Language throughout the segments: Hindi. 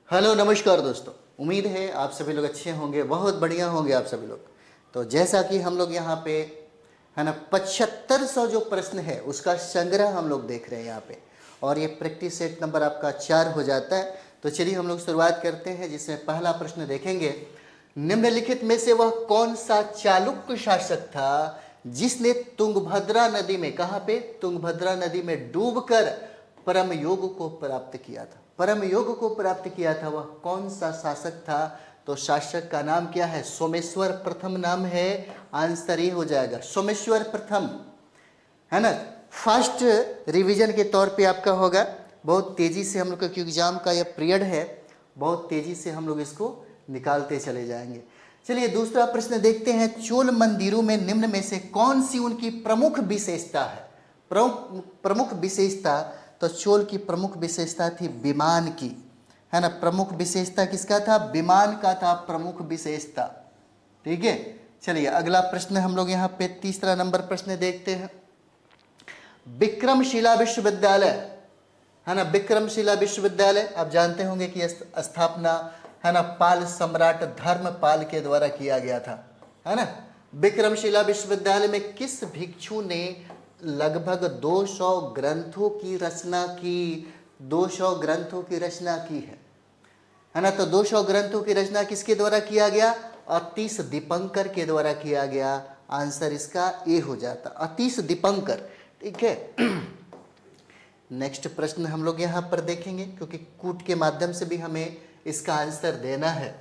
हेलो नमस्कार दोस्तों। उम्मीद है आप सभी लोग अच्छे होंगे, बहुत बढ़िया होंगे आप सभी लोग। तो जैसा कि हम लोग यहाँ पे है ना 7500 जो प्रश्न है उसका संग्रह हम लोग देख रहे हैं यहाँ पे, और ये प्रैक्टिस सेट नंबर आपका 4 हो जाता है। तो चलिए हम लोग शुरुआत करते हैं, जिसमें पहला प्रश्न देखेंगे। निम्नलिखित में से वह कौन सा चालुक्य शासक था जिसने तुंगभद्रा नदी में, कहाँ पे, तुंगभद्रा नदी में डूबकर परम योग को प्राप्त किया था। परम योग को प्राप्त किया था, वह कौन सा शासक था? तो शासक का नाम क्या है? सोमेश्वर प्रथम नाम है। आंसर ये हो जाएगा सोमेश्वर प्रथम, है ना। फर्स्ट रिवीजन के तौर पे आपका होगा। बहुत तेजी से हम लोग का एग्जाम का यह पीरियड है, बहुत तेजी से हम लोग इसको निकालते चले जाएंगे। चलिए दूसरा प्रश्न देखते हैं। चोल मंदिरों में निम्न में से कौन सी उनकी प्रमुख विशेषता है? प्रमुख विशेषता, तो चोल की प्रमुख विशेषता थी विमान की, है ना। प्रमुख विशेषता किसका था? विमान का था प्रमुख विशेषता। ठीक है, चलिए अगला प्रश्न हम लोग यहाँ पे तीसरा नंबर प्रश्न देखते हैं। विक्रमशिला विश्वविद्यालय, है ना, विक्रमशिला विश्वविद्यालय आप जानते होंगे कि स्थापना, है ना, पाल सम्राट धर्मपाल के द्वारा किया गया था, है ना। विक्रमशिला विश्वविद्यालय में किस भिक्षु ने लगभग 200 ग्रंथों की रचना की? 200 ग्रंथों की रचना की है ना। तो 200 ग्रंथों की रचना किसके द्वारा किया गया? अतीश दीपंकर के द्वारा किया गया। आंसर इसका ए हो जाता, अतीश दीपंकर। ठीक है। नेक्स्ट प्रश्न हम लोग यहाँ पर देखेंगे, क्योंकि कूट के माध्यम से भी हमें इसका आंसर देना है।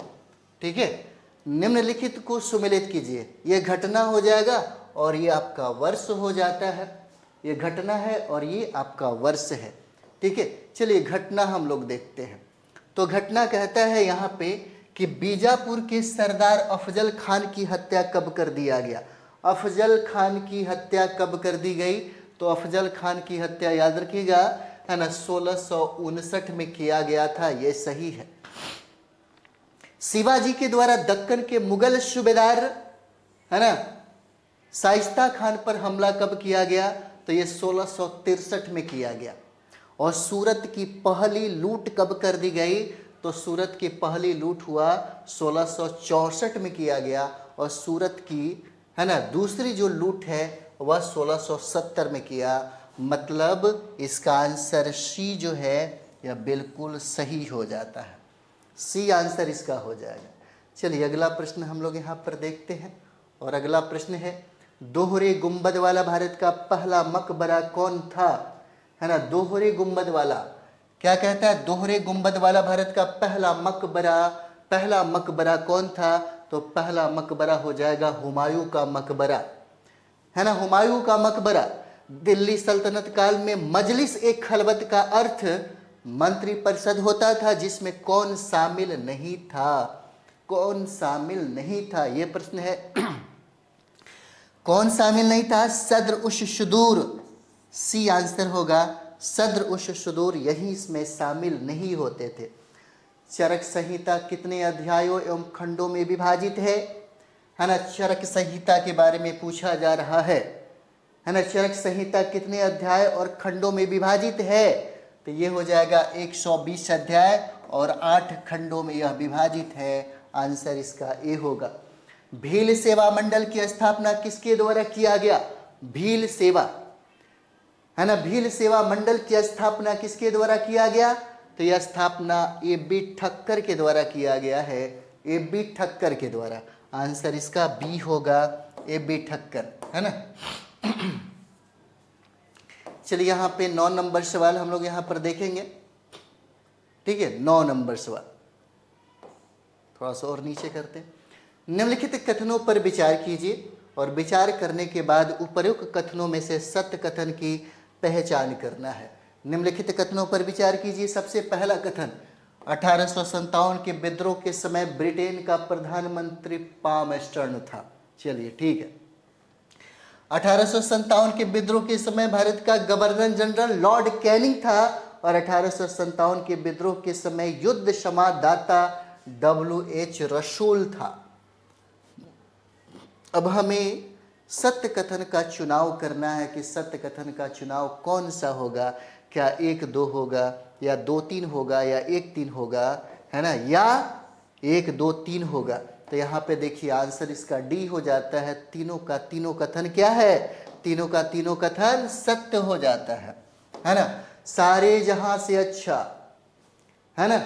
ठीक है, निम्नलिखित को सुमेलित कीजिए। ये घटना हो जाएगा और ये आपका वर्ष हो जाता है। ये घटना है और ये आपका वर्ष है। ठीक है, चलिए घटना हम लोग देखते हैं। तो घटना कहता है यहाँ पे कि बीजापुर के सरदार अफजल खान की हत्या कब कर दिया गया? अफजल खान की हत्या कब कर दी गई? तो अफजल खान की हत्या याद रखिएगा, है ना, 1659 में किया गया था। ये सही है। शिवाजी के द्वारा दक्कन के मुगल सूबेदार, है ना, शाइस्ता खान पर हमला कब किया गया? तो ये 1663 में किया गया। और सूरत की पहली लूट कब कर दी गई? तो सूरत की पहली लूट हुआ 1664 में किया गया। और सूरत की, है ना, दूसरी जो लूट है वह 1670 में किया। मतलब इसका आंसर सी जो है यह बिल्कुल सही हो जाता है। सी आंसर इसका हो जाएगा। चलिए अगला प्रश्न हम लोग यहाँ पर देखते हैं, और अगला प्रश्न है, दोहरे गुंबद वाला भारत का पहला मकबरा कौन था? है ना, दोहरे गुंबद वाला क्या कहता है? दोहरे गुंबद वाला भारत का पहला मकबरा कौन था? तो पहला मकबरा हो जाएगा हुमायूं का मकबरा, है ना, हुमायूं का मकबरा। दिल्ली सल्तनत काल में मजलिस ए खलवत का अर्थ मंत्रिपरिषद होता था, जिसमें कौन शामिल नहीं था? कौन शामिल नहीं था? यह प्रश्न है। कौन शामिल नहीं था? सद्र उश सुदूर। सी आंसर होगा, सद्र उश सुदूर यही इसमें शामिल नहीं होते थे। चरक संहिता कितने अध्यायों एवं खंडों में विभाजित है ना। चरक संहिता के बारे में पूछा जा रहा है ना। चरक संहिता कितने अध्याय और खंडों में विभाजित है? तो ये हो जाएगा 120 अध्याय और 8 खंडों में यह विभाजित है। आंसर इसका ए होगा। भील सेवा मंडल की स्थापना किसके द्वारा किया गया? भील सेवा, है ना, भील सेवा मंडल की स्थापना किसके द्वारा किया गया? तो यह स्थापना ए.बी. ठक्कर के द्वारा किया गया है। ए.बी. ठक्कर के द्वारा। आंसर इसका बी होगा, ए.बी. ठक्कर, है ना। चलिए यहाँ पे 9 नंबर सवाल हम लोग यहाँ पर देखेंगे। ठीक है, 9 नंबर सवाल थोड़ा सा और नीचे करते हैं। निम्नलिखित कथनों पर विचार कीजिए और विचार करने के बाद उपयुक्त कथनों में से सत्य कथन की पहचान करना है। निम्नलिखित कथनों पर विचार कीजिए। सबसे पहला कथन, 1857 के विद्रोह के समय ब्रिटेन का प्रधानमंत्री पामस्टर्न था। चलिए ठीक है, 1857 के विद्रोह के समय भारत का गवर्नर जनरल लॉर्ड कैनिंग था, और 1857 के विद्रोह के समय युद्ध संवाददाता W.H. रसूल था। अब हमें सत्य कथन का चुनाव करना है कि सत्य कथन का चुनाव कौन सा होगा। क्या 1-2 होगा, या 2-3 होगा, या 1-3 होगा, है ना, या 1 2 3 होगा। तो यहाँ पे देखिए आंसर इसका डी हो जाता है। तीनों का तीनों कथन क्या है, तीनों का तीनों कथन सत्य हो जाता है ना। सारे जहां से अच्छा, है ना,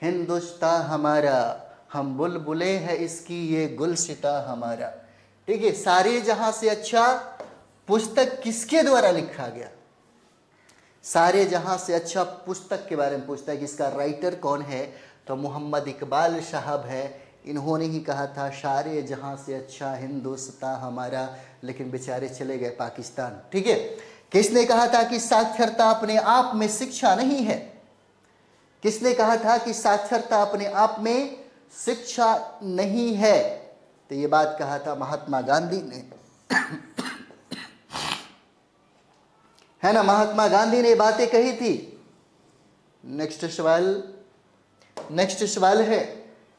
हिंदुस्तान हमारा, हम बुलबुले हैं इसकी ये गुलसिता हमारा। ठीक है, सारे जहां से अच्छा पुस्तक किसके द्वारा लिखा गया? सारे जहां से अच्छा पुस्तक के बारे में पूछता है कि इसका राइटर कौन है, तो मोहम्मद इकबाल साहब है। इन्होंने ही कहा था सारे जहां से अच्छा हिंदुस्तान हमारा, लेकिन बेचारे चले गए पाकिस्तान। ठीक है, किसने कहा था कि साक्षरता अपने आप में शिक्षा नहीं है? किसने कहा था कि साक्षरता अपने आप में शिक्षा नहीं है? तो ये बात कहा था महात्मा गांधी ने, है ना, महात्मा गांधी ने बातें कही थी। नेक्स्ट सवाल है,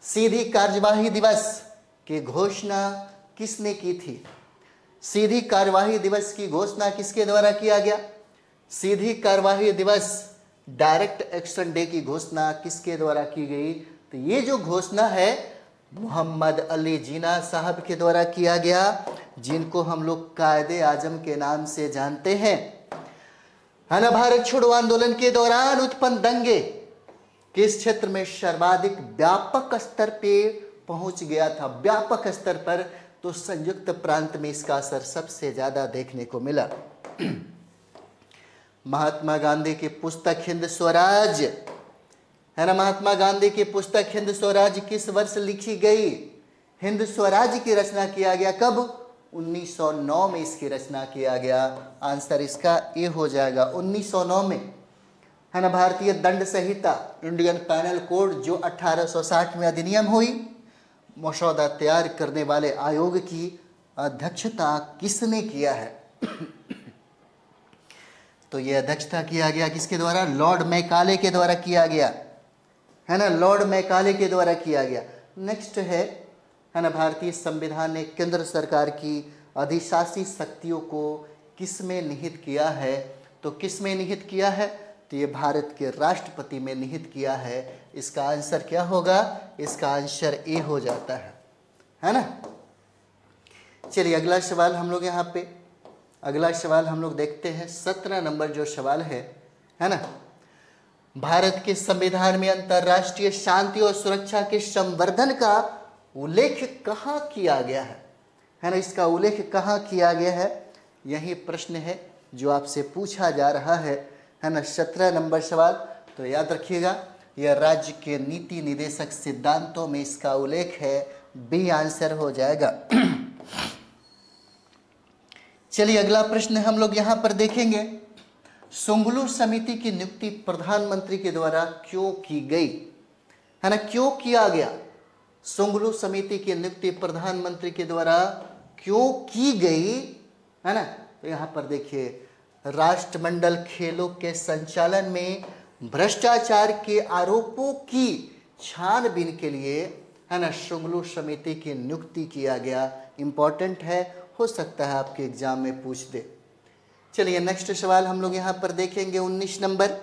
सीधी कार्यवाही दिवस की घोषणा किसने की थी? सीधी कार्यवाही दिवस की घोषणा किसके द्वारा किया गया? सीधी कार्यवाही दिवस, डायरेक्ट एक्शन डे की घोषणा किसके द्वारा की गई? तो ये जो घोषणा है मोहम्मद अली जिन्ना साहब के द्वारा किया गया, जिनको हम लोग कायदे आजम के नाम से जानते हैं, है ना। भारत छोड़ो आंदोलन के दौरान उत्पन्न दंगे किस क्षेत्र में सर्वाधिक व्यापक स्तर पे पहुंच गया था? व्यापक स्तर पर, तो संयुक्त प्रांत में इसका असर सबसे ज्यादा देखने को मिला। महात्मा गांधी की पुस्तक हिंद स्वराज, है ना, महात्मा गांधी की पुस्तक हिंद स्वराज किस वर्ष लिखी गई? हिंद स्वराज की रचना किया गया कब? 1909 में इसकी रचना किया गया। आंसर इसका ए हो जाएगा, 1909 में, है ना। भारतीय दंड संहिता, इंडियन पैनल कोड, जो 1860 में अधिनियम हुई, मसौदा तैयार करने वाले आयोग की अध्यक्षता किसने किया है? तो यह अध्यक्षता किया गया किसके द्वारा? लॉर्ड मैकाले के द्वारा किया गया, है ना, लॉर्ड मैकाले के द्वारा किया गया। नेक्स्ट है ना, भारतीय संविधान ने केंद्र सरकार की अधिशासी शक्तियों को किस में निहित किया है? तो किस में निहित किया है? तो ये भारत के राष्ट्रपति में निहित किया है। इसका आंसर क्या होगा? इसका आंसर ए हो जाता है ना। चलिए अगला सवाल हम लोग यहाँ पे, अगला सवाल हम लोग देखते हैं। 17 नंबर जो सवाल है ना, भारत के संविधान में अंतर्राष्ट्रीय शांति और सुरक्षा के संवर्धन का उल्लेख कहाँ किया गया है ना। इसका उल्लेख कहाँ किया गया है, यही प्रश्न है जो आपसे पूछा जा रहा है ना। 17 नंबर सवाल, तो याद रखिएगा, यह राज्य के नीति निदेशक सिद्धांतों में इसका उल्लेख है। बी आंसर हो जाएगा। चलिए अगला प्रश्न हम लोग यहाँ पर देखेंगे, सुंगलू समिति की नियुक्ति प्रधानमंत्री के द्वारा क्यों की गई, है ना, क्यों किया गया? सुंगलू समिति की नियुक्ति प्रधानमंत्री के द्वारा क्यों की गई, है ना। तो यहाँ पर देखिए, राष्ट्रमंडल खेलों के संचालन में भ्रष्टाचार के आरोपों की छानबीन के लिए, है ना, सुंगलू समिति की नियुक्ति किया गया। इंपॉर्टेंट है, हो सकता है आपके एग्जाम में पूछ दे। चलिए नेक्स्ट सवाल हम लोग यहाँ पर देखेंगे, 19 नंबर,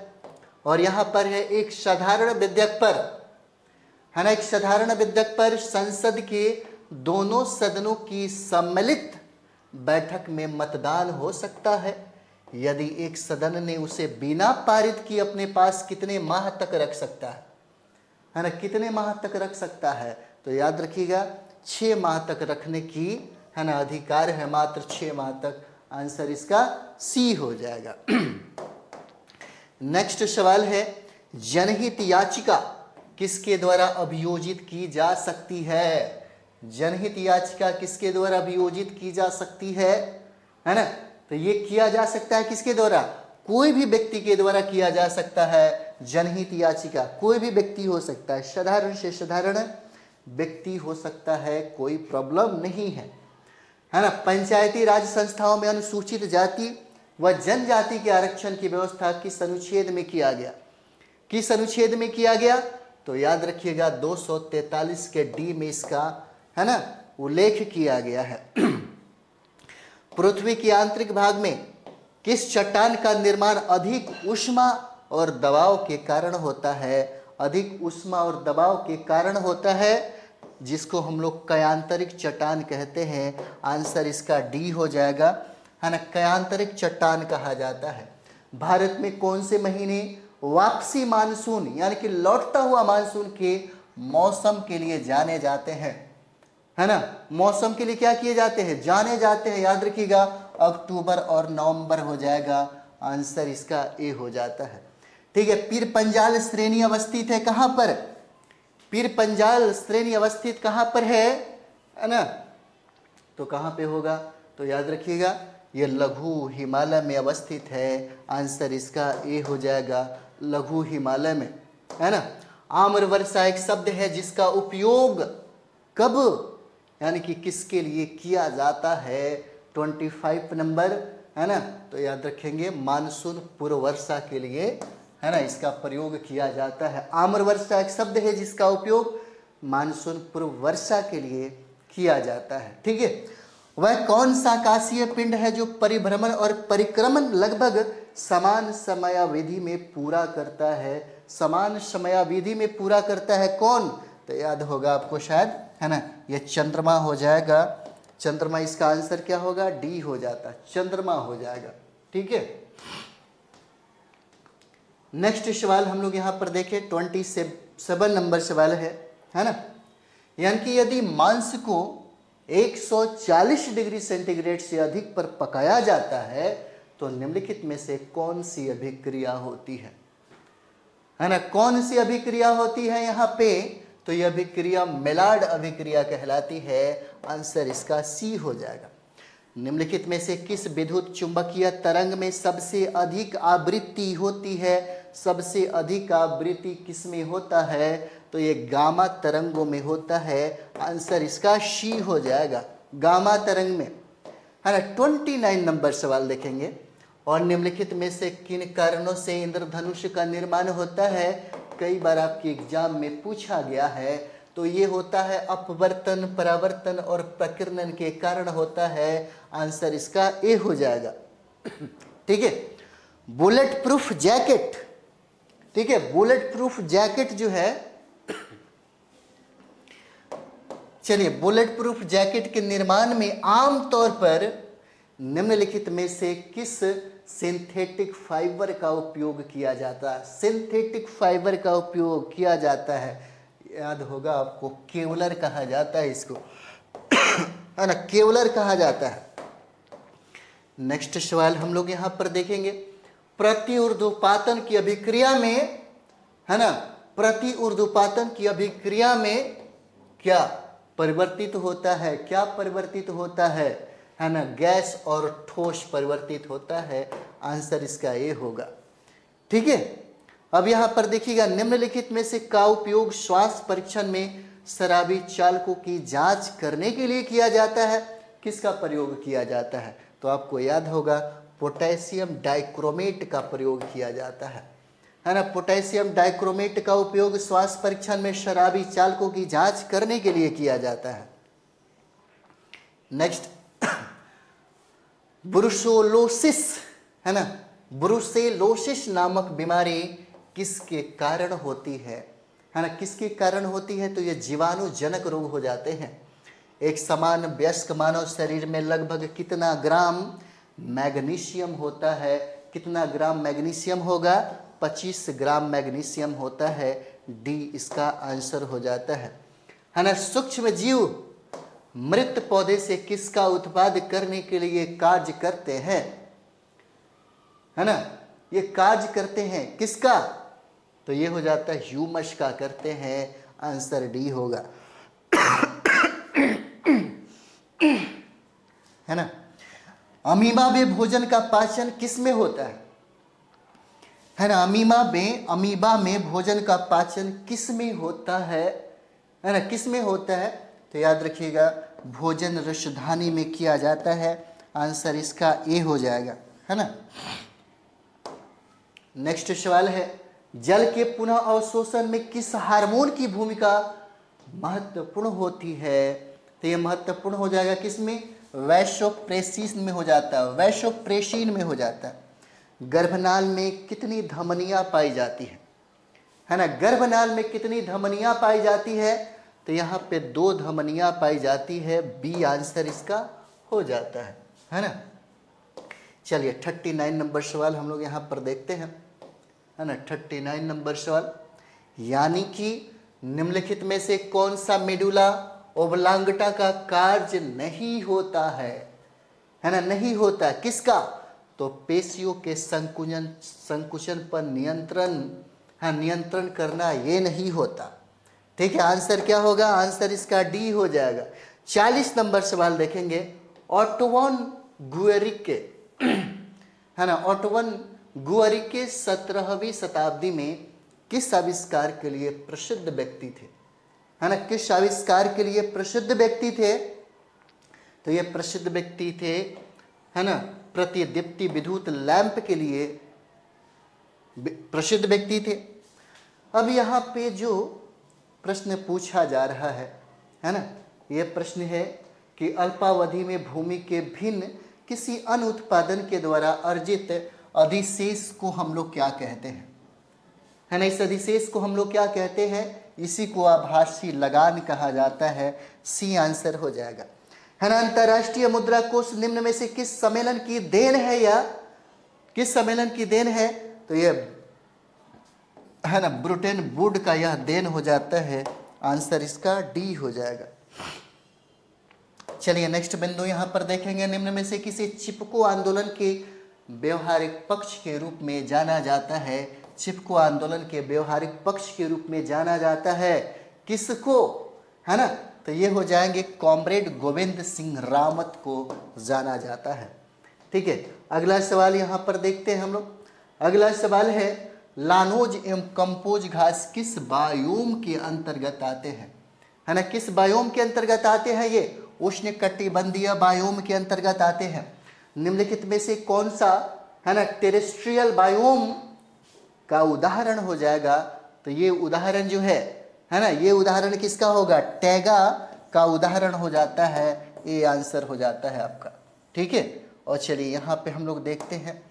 और यहाँ पर है एक साधारण विधेयक पर, है ना, एक साधारण विधेयक पर संसद के दोनों सदनों की सम्मिलित बैठक में मतदान हो सकता है यदि एक सदन ने उसे बिना पारित किए अपने पास कितने माह तक रख सकता है ना, कितने माह तक रख सकता है? तो याद रखिएगा 6 माह तक रखने की, है ना, अधिकार है, मात्र 6 माह तक। आंसर इसका सी हो जाएगा। नेक्स्ट सवाल है, जनहित याचिका किसके द्वारा अभियोजित की जा सकती है? जनहित याचिका किसके द्वारा अभियोजित की जा सकती है ना। तो ये किया जा सकता है किसके द्वारा? कोई भी व्यक्ति के द्वारा किया जा सकता है जनहित याचिका। कोई भी व्यक्ति हो सकता है, साधारण से साधारण व्यक्ति हो सकता है, कोई प्रॉब्लम नहीं है ना। पंचायती राज संस्थाओं में अनुसूचित जाति व जनजाति के आरक्षण की व्यवस्था किस अनुच्छेद में किया गया? किस अनुच्छेद में किया गया? तो याद रखिएगा 243 के डी में इसका, है ना, उल्लेख किया गया है। पृथ्वी के आंतरिक भाग में किस चट्टान का निर्माण अधिक ऊष्मा और दबाव के कारण होता है? अधिक ऊष्मा और दबाव के कारण होता है, जिसको हम लोग कयांतरिक चट्टान कहते हैं। आंसर इसका डी हो जाएगा, है ना, कयांतरिक चट्टान कहा जाता है। भारत में कौन से महीने वापसी मानसून यानी कि लौटता हुआ मानसून के मौसम के लिए जाने जाते हैं, है ना, मौसम के लिए क्या किए जाते हैं, जाने जाते हैं, याद रखिएगा, अक्टूबर और नवंबर हो जाएगा। आंसर इसका ए हो जाता है। ठीक है, पीर पंजाल श्रेणी अवस्थित है कहां पर, पीर पंजाल श्रेणी अवस्थित कहां पर है ना, तो कहां पे होगा, तो याद रखिएगा ये लघु हिमालय में अवस्थित है। आंसर इसका ए हो जाएगा, लघु हिमालय में, है ना। आम्र वर्षा एक शब्द है जिसका उपयोग कब यानी कि किसके लिए किया जाता है, 25 नंबर, है ना, तो याद रखेंगे मानसून पूर्व वर्षा के लिए, है ना, इसका प्रयोग किया जाता है। आम्र वर्षा एक शब्द है जिसका उपयोग मानसून पूर्व वर्षा के लिए किया जाता है। ठीक है, वह कौन सा आकाशीय पिंड है जो परिभ्रमण और परिक्रमण लगभग समान समयावधि में पूरा करता है, समान समयावधि में पूरा करता है कौन, तो याद होगा आपको शायद, है ना, ये चंद्रमा हो जाएगा। चंद्रमा इसका आंसर क्या होगा, डी हो जाता, चंद्रमा हो जाएगा। ठीक है, नेक्स्ट सवाल हम लोग यहाँ पर देखें, 27 नंबर सवाल है ना, यानी कि यदि मांस को 140 डिग्री सेंटीग्रेड से अधिक पर पकाया जाता है तो निम्नलिखित में से कौन सी अभिक्रिया होती है ना, कौन सी अभिक्रिया होती है यहाँ पे, तो यह अभिक्रिया मेलार्ड अभिक्रिया कहलाती है। आंसर इसका सी हो जाएगा। निम्नलिखित में से किस विद्युत चुंबकीय तरंग में सबसे अधिक आवृत्ति होती है, सबसे अधिक आवृत्ति किस में होता है, तो ये गामा तरंगों में होता है। आंसर इसका शी हो जाएगा, गामा तरंग में, है ना। 29 नंबर सवाल देखेंगे, और निम्नलिखित में से किन कारणों से इंद्रधनुष का निर्माण होता है, कई बार आपके एग्जाम में पूछा गया है, तो ये होता है अपवर्तन, परावर्तन और प्रकीर्णन के कारण होता है। आंसर इसका ए हो जाएगा। ठीक है, बुलेट प्रूफ जैकेट, ठीक है, बुलेट प्रूफ जैकेट जो है, चलिए, बुलेट प्रूफ जैकेट के निर्माण में आमतौर पर निम्नलिखित में से किस सिंथेटिक फाइबर का उपयोग किया जाता है, सिंथेटिक फाइबर का उपयोग किया जाता है, याद होगा आपको, केवलर कहा जाता है इसको, है ना, केवलर कहा जाता है। नेक्स्ट सवाल हम लोग यहां पर देखेंगे, प्रति ऊर्ध्वपातन की अभिक्रिया में, है ना, प्रति ऊर्ध्वपातन की अभिक्रिया में क्या परिवर्तित होता है, क्या परिवर्तित होता है ना, गैस और ठोस परिवर्तित होता है। आंसर इसका ए होगा। ठीक है, अब यहां पर देखिएगा, निम्नलिखित में से का उपयोग श्वास परीक्षण में शराबी चालकों की जांच करने के लिए किया जाता है, किसका प्रयोग किया जाता है, तो आपको याद होगा पोटेशियम डाइक्रोमेट का प्रयोग किया जाता है ना। पोटेशियम डाइक्रोमेट का उपयोग श्वास परीक्षण में शराबी चालकों की जांच करने के लिए किया जाता है। नेक्स्ट, ब्रुसेलोसिस, है ना, ब्रुसेलोसिस नामक बीमारी किसके कारण होती है ना, किसके कारण होती है, तो ये जीवाणुजनक रोग हो जाते हैं। एक समान वयस्क मानव शरीर में लगभग कितना ग्राम मैग्नीशियम होता है, कितना ग्राम मैग्नीशियम होगा, 25 ग्राम मैग्नीशियम होता है। डी इसका आंसर हो जाता है ना। सूक्ष्म जीव मृत पौधे से किसका उत्पाद करने के लिए कार्य करते हैं, है ना, ये कार्य करते हैं किसका, तो ये हो जाता है ह्यूमस का करते हैं। आंसर डी होगा, है ना। अमीबा में भोजन का पाचन किस में होता है ना, अमीबा में भोजन का पाचन किस में होता है ना, किस में होता है, तो याद रखिएगा भोजन रसधानी में किया जाता है। आंसर इसका ए हो जाएगा, है ना। नेक्स्ट सवाल है, जल के पुनः अवशोषण में किस हार्मोन की भूमिका महत्वपूर्ण होती है, तो ये महत्वपूर्ण हो जाएगा किसमें, वैसोप्रेसिन में हो जाता है, वैसोप्रेसिन में हो जाता है। गर्भनाल में कितनी धमनियां पाई जाती है, है ना। गर्भनाल में कितनी धमनियां पाई जाती है, तो यहाँ पे 2 धमनियां पाई जाती है, बी आंसर इसका हो जाता है ना। चलिए 39 नंबर सवाल हम लोग यहाँ पर देखते हैं, है ना। 39 नंबर सवाल, यानी कि निम्नलिखित में से कौन सा मेडुला ओब्लांगटा का कार्य नहीं होता है ना, नहीं होता। किसका, तो पेशियों के संकुचन पर नियंत्रण करना ये नहीं होता। ठीक है, आंसर क्या होगा, आंसर इसका डी हो जाएगा। 40 नंबर सवाल देखेंगे, ऑटोवन गुएरिके है ना, ऑटोवन गुएरिके 17वीं शताब्दी में किस आविष्कार के लिए प्रसिद्ध व्यक्ति थे, है ना, किस आविष्कार के लिए प्रसिद्ध व्यक्ति थे, तो ये प्रसिद्ध व्यक्ति थे, है ना, प्रतिदीप्ति विद्युत लैंप के लिए प्रसिद्ध व्यक्ति थे। अब यहाँ पे जो प्रश्न पूछा जा रहा है ना, ये प्रश्न है कि अल्पावधि में भूमि के भिन्न किसी अन्य उत्पादन के द्वारा अर्जित अधिशेष को हम लोग क्या कहते हैं, है ना, इस अधिशेष को हम लोग क्या कहते हैं, इसी को आभासी लगान कहा जाता है, सी आंसर हो जाएगा, है ना। अंतर्राष्ट्रीय मुद्रा कोष निम्न में से किस सम्मेलन की देन है, या किस सम्मेलन की देन है, तो ये है ना ब्रुटेन वुड का यह देन हो जाता है, आंसर इसका डी हो जाएगा। चलिए नेक्स्ट बिंदु यहां पर देखेंगे, निम्न में से किसी चिपको आंदोलन के व्यवहारिक पक्ष के रूप में जाना जाता है, चिपको आंदोलन के व्यवहारिक पक्ष के रूप में जाना जाता है किसको, है ना, तो ये हो जाएंगे कॉमरेड गोविंद सिंह रावत को जाना जाता है। ठीक है, अगला सवाल यहां पर देखते हैं हम लोग। अगला सवाल है, लानोज एवं कंपोज घास किस बायोम के अंतर्गत आते हैं, है ना, किस बायोम के अंतर्गत आते हैं, ये उष्ण कटिबंधीय बायोम के अंतर्गत आते हैं। निम्नलिखित में से कौन सा, है ना, टेरेस्ट्रियल बायोम का उदाहरण हो जाएगा, तो ये उदाहरण जो है ना, ये उदाहरण किसका होगा, टैगा का उदाहरण हो जाता है, ये आंसर हो जाता है आपका। ठीक है, और चलिए यहाँ पे हम लोग देखते हैं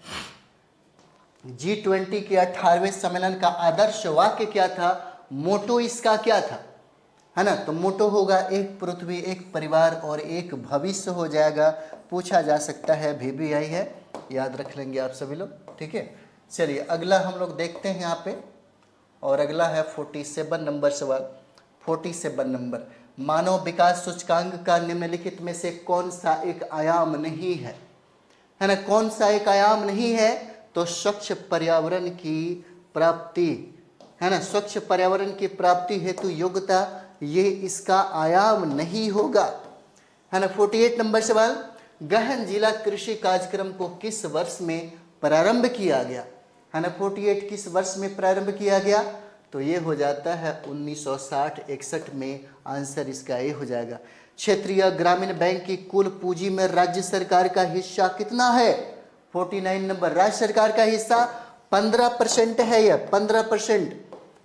G20 के 18वें सम्मेलन का आदर्श वाक्य क्या था, मोटो इसका क्या था, है ना, तो मोटो होगा एक पृथ्वी, एक परिवार और एक भविष्य हो जाएगा, पूछा जा सकता है, VBI है, याद रख लेंगे आप सभी लोग। ठीक है, चलिए अगला हम लोग देखते हैं यहाँ पे, और अगला है 47 नंबर सवाल। 47 नंबर, मानव विकास सूचकांक का निम्नलिखित में से कौन सा एक आयाम नहीं है, है ना, कौन सा एक आयाम नहीं है, तो स्वच्छ पर्यावरण की प्राप्ति, है ना, स्वच्छ पर्यावरण की प्राप्ति हेतु योग्यता, ये इसका आयाम नहीं होगा, है ना। 48 नंबर सवाल, गहन जिला कृषि कार्यक्रम को किस वर्ष में प्रारंभ किया गया, है ना, 48 किस वर्ष में प्रारंभ किया गया, तो ये हो जाता है 1960-61 में, आंसर इसका ये हो जाएगा। क्षेत्रीय ग्रामीण बैंक की कुल पूंजी में राज्य सरकार का हिस्सा कितना है, 49 नंबर, राज्य सरकार का हिस्सा 15% है, यह 15%,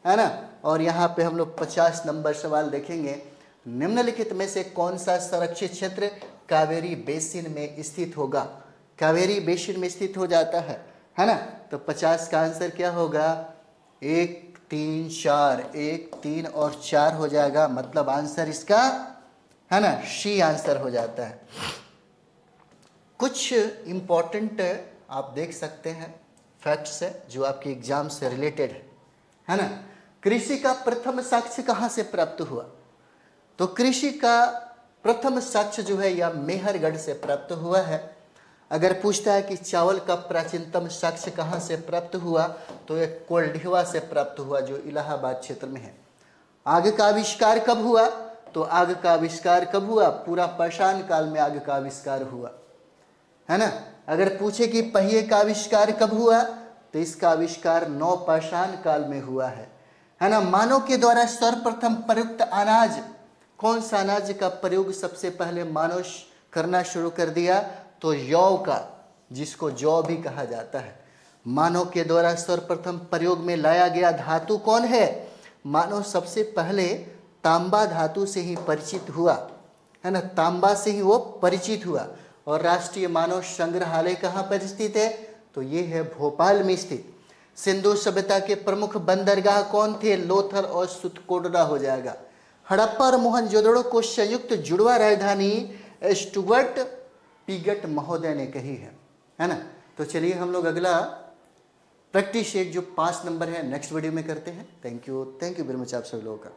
है ना। और यहाँ पे हम लोग 50 नंबर सवाल देखेंगे, निम्नलिखित में से कौन सा संरक्षित क्षेत्र कावेरी बेसिन में स्थित होगा, कावेरी बेसिन में स्थित हो जाता है ना, तो 50 का आंसर क्या होगा, 1 3 4, 1 3 और 4 हो जाएगा, मतलब आंसर इसका, है ना, सी आंसर हो जाता है। कुछ इंपॉर्टेंट आप देख सकते हैं फैक्ट्स है जो आपके एग्जाम से रिलेटेड है ना। कृषि का प्रथम साक्ष्य कहाँ से प्राप्त हुआ, तो कृषि का प्रथम साक्ष्य जो है यह मेहरगढ़ से प्राप्त हुआ है। अगर पूछता है कि चावल का प्राचीनतम साक्ष्य कहाँ से प्राप्त हुआ, तो यह कोल्डिवा से प्राप्त हुआ जो इलाहाबाद क्षेत्र में है। आग का आविष्कार कब हुआ, तो आग का आविष्कार कब हुआ, पूरा पाषाण काल में आग का आविष्कार हुआ, है ना। अगर पूछे कि पहिए का आविष्कार कब हुआ, तो इसका आविष्कार नवपाषाण काल में हुआ है ना। मानव के द्वारा सर्वप्रथम प्रयुक्त अनाज, कौन सा अनाज का प्रयोग सबसे पहले मानव करना शुरू कर दिया, तो यौ का, जिसको जौ भी कहा जाता है। मानव के द्वारा सर्वप्रथम प्रयोग में लाया गया धातु कौन है, मानव सबसे पहले तांबा धातु से ही परिचित हुआ, है ना, तांबा से ही वो परिचित हुआ। और राष्ट्रीय मानव संग्रहालय कहाँ पर स्थित है, तो ये है भोपाल में स्थित। सिंधु सभ्यता के प्रमुख बंदरगाह कौन थे? लोथल और सुतकोटरा हो जाएगा। हड़प्पा और मोहनजोदड़ो को संयुक्त जुड़वा राजधानी स्टुअर्ट पीगट महोदय ने कही है ना। तो चलिए हम लोग अगला प्रैक्टिस शेट जो 5 नंबर है नेक्स्ट वीडियो में करते हैं। थैंक यू वेरी मच आप सभी लोगों का।